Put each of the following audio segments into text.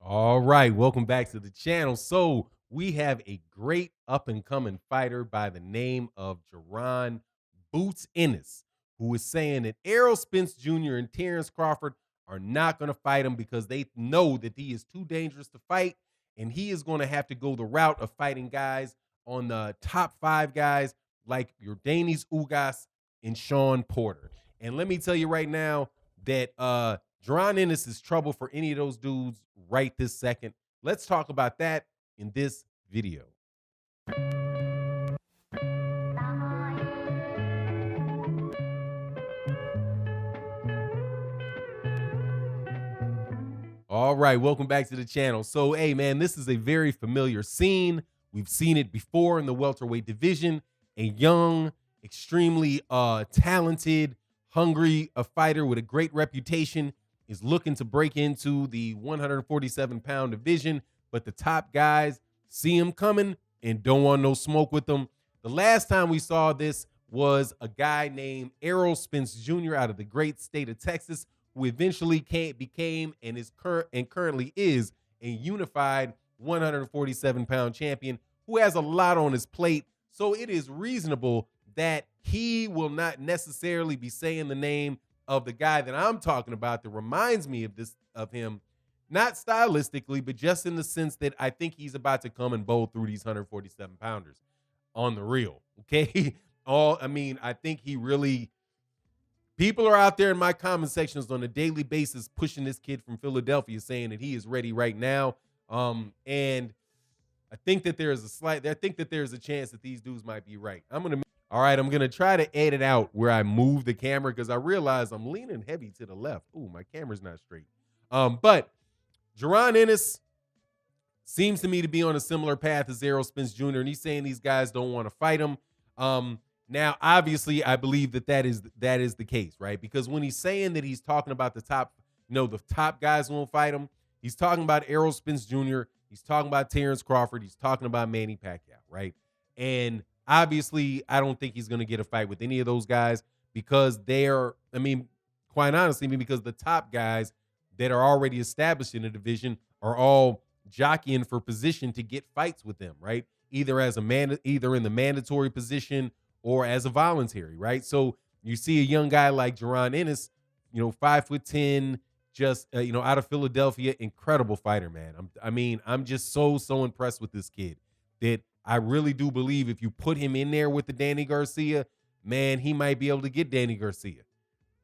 All right, welcome back to the channel. So we have a great up and coming fighter by the name of Jaron Boots Ennis, who is saying that Errol Spence Jr. and Terence Crawford are not going to fight him because they know that he is too dangerous to fight, and he is going to have to go the route of fighting guys on the top five guys like Yordenis Ugas and Shawn Porter. And let me tell you right now that Jaron Ennis is trouble for any of those dudes right this second. Let's talk about that in this video. All right, welcome back to the channel. So, hey, man, this is a very familiar scene. We've seen it before in the welterweight division. A young, extremely talented, hungry fighter with a great reputation is looking to break into the 147-pound division, but the top guys see him coming and don't want no smoke with them. The last time we saw this was a guy named Errol Spence Jr. out of the great state of Texas, who eventually became and currently is a unified 147-pound champion who has a lot on his plate. So it is reasonable that he will not necessarily be saying the name of the guy that I'm talking about that reminds me of him, not stylistically, but just in the sense that I think he's about to come and bowl through these 147 pounders on the real. Okay. I think he really, people are out there in my comment sections on a daily basis pushing this kid from Philadelphia, saying that he is ready right now. And I think that there's a chance that these dudes might be right. All right, I'm gonna try to edit out where I move the camera because I realize I'm leaning heavy to the left. Ooh, my camera's not straight. But Jaron Ennis seems to me to be on a similar path as Errol Spence Jr., and he's saying these guys don't want to fight him. Now, obviously, I believe that is the case, right? Because when he's saying that he's talking about the top guys won't fight him, he's talking about Errol Spence Jr., he's talking about Terence Crawford, he's talking about Manny Pacquiao, right? And obviously, I don't think he's going to get a fight with any of those guys because quite honestly, because the top guys that are already established in the division are all jockeying for position to get fights with them, right? Either in the mandatory position or as a voluntary, right? So you see a young guy like Jaron Ennis, 5'10", just out of Philadelphia, incredible fighter, man. I'm just so impressed with this kid that I really do believe if you put him in there with the Danny Garcia, man, he might be able to get Danny Garcia.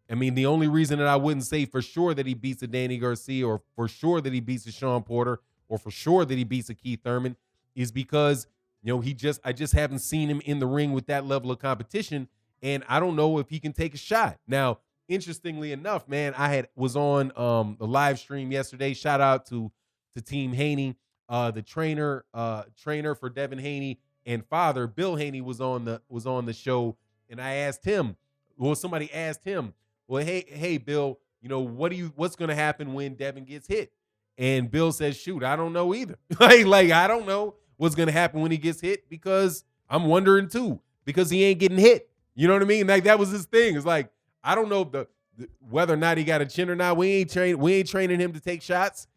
The only reason that I wouldn't say for sure that he beats a Danny Garcia or for sure that he beats a Shawn Porter or for sure that he beats a Keith Thurman is because, I just haven't seen him in the ring with that level of competition, and I don't know if he can take a shot. Now, interestingly enough, man, was on the live stream yesterday. Shout out to Team Haney. The trainer for Devin Haney and father Bill Haney was on the show, and somebody asked him, well, hey Bill, what's going to happen when Devin gets hit? And Bill says, shoot, I don't know either. like I don't know what's going to happen when he gets hit because I'm wondering too, because he ain't getting hit. You know what I mean? Like that was his thing. It's like, I don't know whether or not he got a chin or not. We ain't training him to take shots.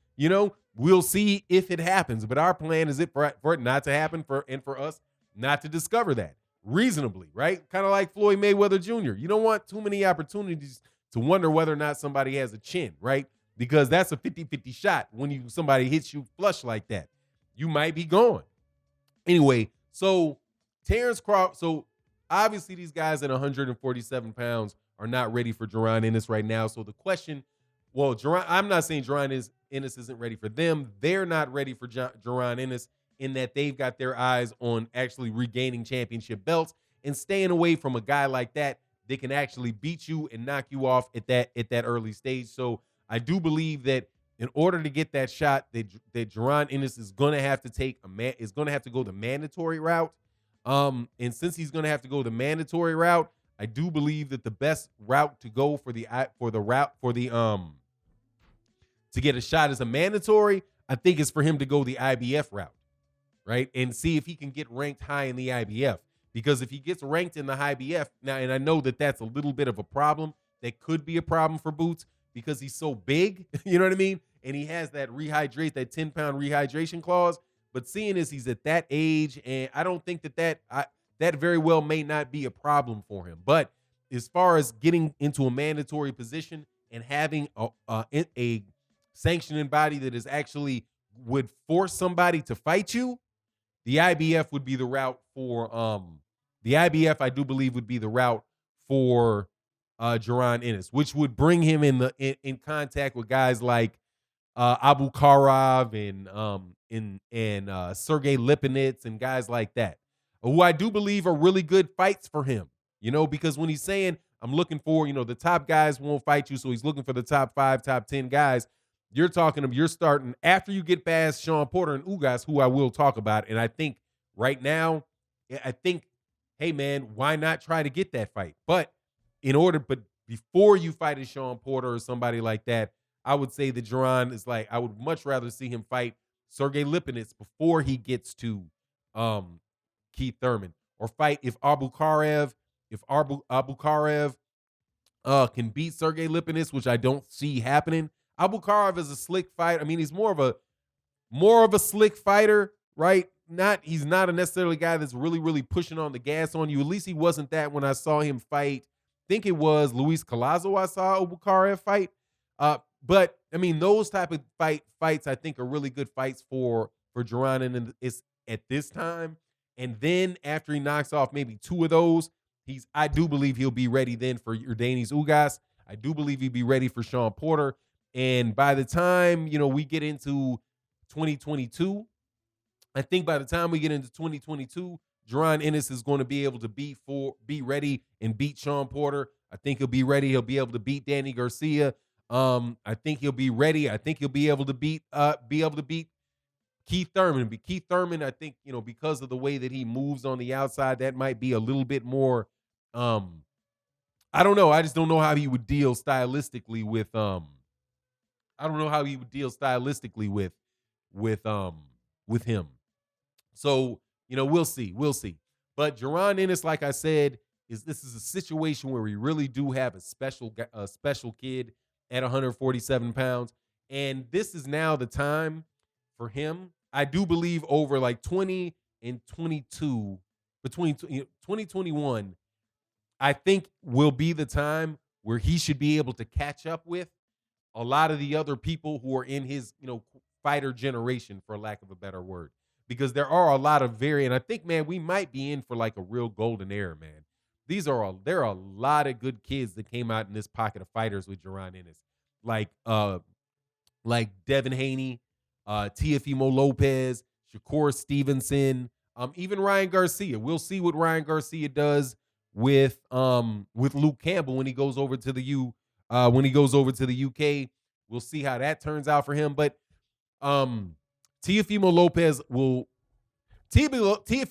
We'll see if it happens, but our plan is for it not to happen, for us not to discover that reasonably, right? Kind of like Floyd Mayweather Jr. You don't want too many opportunities to wonder whether or not somebody has a chin, right? Because that's a 50-50 shot when somebody hits you flush like that. You might be gone. Anyway, so Terence Crawford, so obviously these guys at 147 pounds are not ready for Jaron Ennis right now. So the question, I'm not saying Jaron Ennis isn't ready for them. They're not ready for Jaron Ennis in that they've got their eyes on actually regaining championship belts and staying away from a guy like that that can actually beat you and knock you off at that early stage. So I do believe that in order to get that shot, that Jaron Ennis is going to have to go the mandatory route. And since he's going to have to go the mandatory route, I do believe that the best route to go to get a shot as a mandatory, I think is for him to go the IBF route, right? And see if he can get ranked high in the IBF. Because if he gets ranked in the IBF, now, and I know that that's a little bit of a problem, that could be a problem for Boots because he's so big, you know what I mean? and he has that 10-pound rehydration clause. But seeing as he's at that age, and I don't think that very well may not be a problem for him. But as far as getting into a mandatory position and having a sanctioning body that is actually would force somebody to fight you, the IBF would be the route for the IBF, I do believe, would be the route for Jaron Ennis, which would bring him in contact with guys like Abu Karov and Sergey Lipinets and guys like that, who I do believe are really good fights for him. Because when he's saying I'm looking for, the top guys won't fight you, so he's looking for the top 5, top 10 guys. You're starting after you get past Shawn Porter and Ugas, who I will talk about. And I think right now, hey man, why not try to get that fight? But before you fight a Shawn Porter or somebody like that, I would say that Jaron is I would much rather see him fight Sergey Lipinets before he gets to Keith Thurman, or fight if Abu Karev can beat Sergey Lipinets, which I don't see happening. Abu Karev is a slick fighter. I mean, he's more of a slick fighter, right? He's not a necessarily guy that's really, really pushing on the gas on you. At least he wasn't that when I saw him fight. I think it was Luis Collazo I saw Abu Karev fight. But I mean, those type of fights I think are really good fights for Jaron, and it's at this time. And then after he knocks off maybe 2 of those, I do believe he'll be ready then for Yordenis Ugas. I do believe he'd be ready for Shawn Porter. And by the time, we get into 2022, I think by the time we get into 2022, Jaron Ennis is going to be able to be ready and beat Shawn Porter. I think he'll be ready. He'll be able to beat Danny Garcia. I think he'll be ready. I think he'll be able to beat Keith Thurman. But Keith Thurman, I think, because of the way that he moves on the outside, that might be a little bit more. I don't know. I just don't know how he would deal stylistically with with him. So, we'll see. But Jaron Ennis, like I said, this is a situation where we really do have a special kid at 147 pounds. And this is now the time for him. I do believe over 20 and 22, between 2021, I think will be the time where he should be able to catch up with a lot of the other people who are in his, fighter generation, for lack of a better word. Because there are a lot of and I think, man, we might be in for a real golden era, man. There are a lot of good kids that came out in this pocket of fighters with Jaron Ennis. Like Devin Haney, Teofimo Lopez, Shakur Stevenson, even Ryan Garcia. We'll see what Ryan Garcia does with Luke Campbell when he goes over to the UK. We'll see how that turns out for him. But Teofimo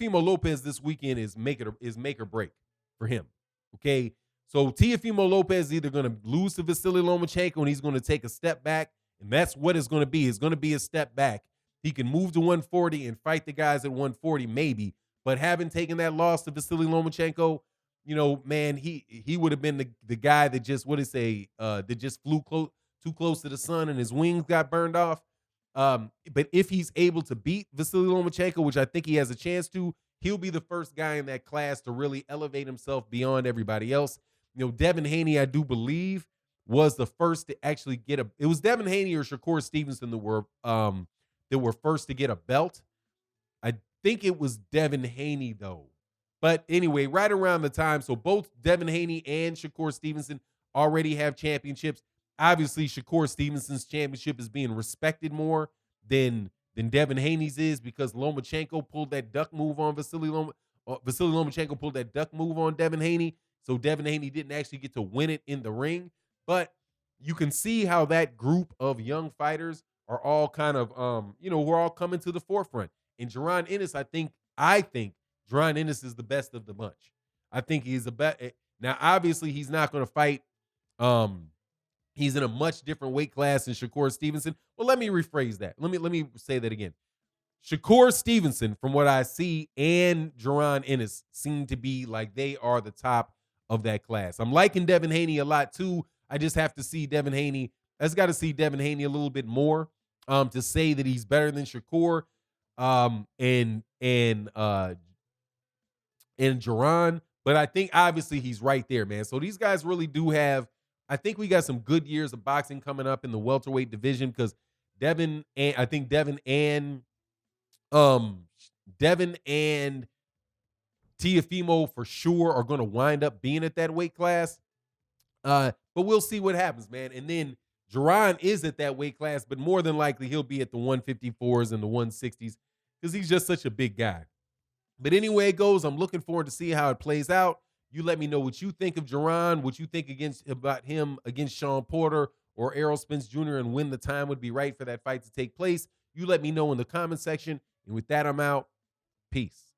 Lopez this weekend is make or break for him. Okay. So Teofimo Lopez is either going to lose to Vasily Lomachenko and he's going to take a step back, and that's what it's going to be. It's going to be a step back. He can move to 140 and fight the guys at 140 maybe, but having taken that loss to Vasily Lomachenko, man, he would have been the guy that just that just flew too close to the sun and his wings got burned off. But if he's able to beat Vasily Lomachenko, which I think he has a chance to, he'll be the first guy in that class to really elevate himself beyond everybody else. Devin Haney, I do believe, was the first to actually get it was Devin Haney or Shakur Stevenson that were first to get a belt. I think it was Devin Haney, though. But anyway, right around the time, so both Devin Haney and Shakur Stevenson already have championships. Obviously, Shakur Stevenson's championship is being respected more than Devin Haney's is, because Lomachenko pulled that duck move on Vasily Lomachenko pulled that duck move on Devin Haney. So Devin Haney didn't actually get to win it in the ring. But you can see how that group of young fighters are all kind of, we're all coming to the forefront. And Jaron Ennis, I think Jaron Ennis is the best of the bunch. I think he's the best. Now, obviously, he's not going to fight. He's in a much different weight class than Shakur Stevenson. Well, let me rephrase that. Let me say that again. Shakur Stevenson, from what I see, and Jaron Ennis seem to be like they are the top of that class. I'm liking Devin Haney a lot too. I just have to see Devin Haney. That's got to see Devin Haney a little bit more to say that he's better than Shakur and Jaron. But I think obviously he's right there, man. So these guys really do have. I think we got some good years of boxing coming up in the welterweight division because I think um Devin and Tiafimo for sure are going to wind up being at that weight class. But we'll see what happens, man. And then Jaron is at that weight class, but more than likely he'll be at the 154s and the 160s because he's just such a big guy. But anyway it goes, I'm looking forward to see how it plays out. You let me know what you think of Jaron, what you think about him against Shawn Porter or Errol Spence Jr. and when the time would be right for that fight to take place. You let me know in the comment section. And with that, I'm out. Peace.